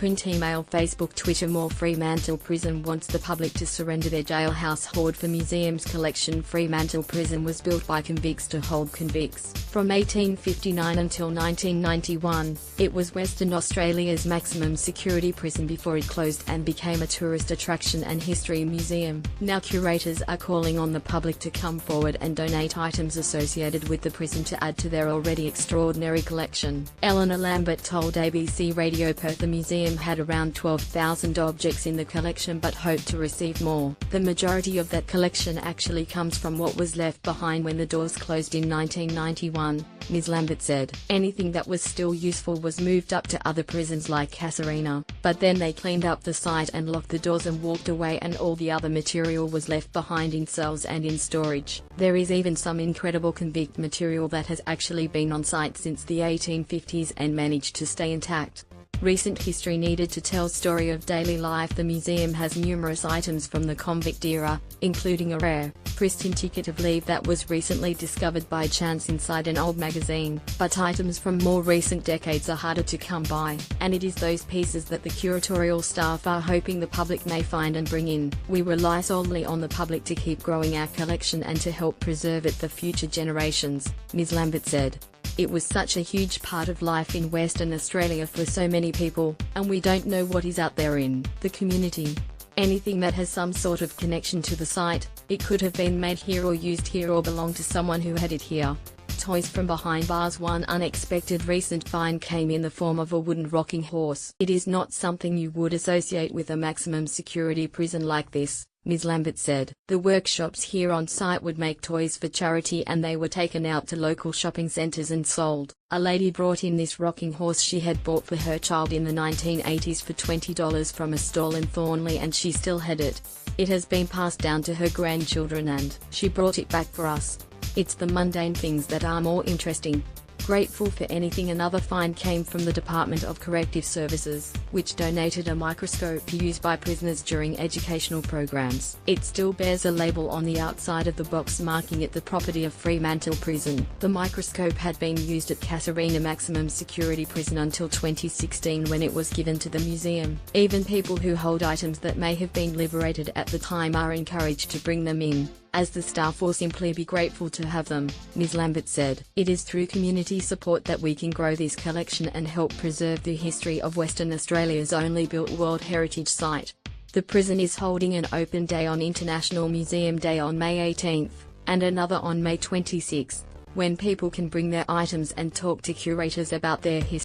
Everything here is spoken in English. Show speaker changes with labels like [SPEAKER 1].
[SPEAKER 1] print, email, Facebook, Twitter. More. Fremantle Prison wants the public to surrender their jailhouse hoard for museums collection. Fremantle Prison was built by convicts to hold convicts. From 1859 until 1991, it was Western Australia's maximum security prison before it closed and became a tourist attraction and history museum. Now curators are calling on the public to come forward and donate items associated with the prison to add to their already extraordinary collection. Eleanor Lambert told ABC Radio Perth the museum had around 12,000 objects in the collection but hoped to receive more. The majority of that collection actually comes from what was left behind when the doors closed in 1991, Ms. Lambert said. Anything that was still useful was moved up to other prisons like Casuarina, but then they cleaned up the site and locked the doors and walked away, and all the other material was left behind in cells and in storage. There is even some incredible convict material that has actually been on site since the 1850s and managed to stay intact. Recent history needed to tell story of daily life. The museum has numerous items from the convict era, including a rare, pristine ticket of leave that was recently discovered by chance inside an old magazine, but items from more recent decades are harder to come by, and it is those pieces that the curatorial staff are hoping the public may find and bring in. We rely solely on the public to keep growing our collection and to help preserve it for future generations, Ms. Lambert said. It was such a huge part of life in Western Australia for so many people, and we don't know what is out there in the community. Anything that has some sort of connection to the site, it could have been made here or used here or belonged to someone who had it here. Toys from behind bars. One unexpected recent find came in the form of a wooden rocking horse. It is not something you would associate with a maximum security prison like this, Ms. Lambert said. The workshops here on site would make toys for charity and they were taken out to local shopping centres and sold. A lady brought in this rocking horse she had bought for her child in the 1980s for $20 from a stall in Thornley, and she still had it. It has been passed down to her grandchildren and she brought it back for us. It's the mundane things that are more interesting. Grateful for anything. Another find came from the Department of Corrective Services, which donated a microscope used by prisoners during educational programs. It still bears a label on the outside of the box marking it the property of Fremantle Prison. The microscope had been used at Casuarina Maximum Security Prison until 2016 when it was given to the museum. Even people who hold items that may have been liberated at the time are encouraged to bring them in, as the staff will simply be grateful to have them, Ms. Lambert said. It is through community support that we can grow this collection and help preserve the history of Western Australia's only built World Heritage Site. The prison is holding an open day on International Museum Day on May 18th, and another on May 26th, when people can bring their items and talk to curators about their history.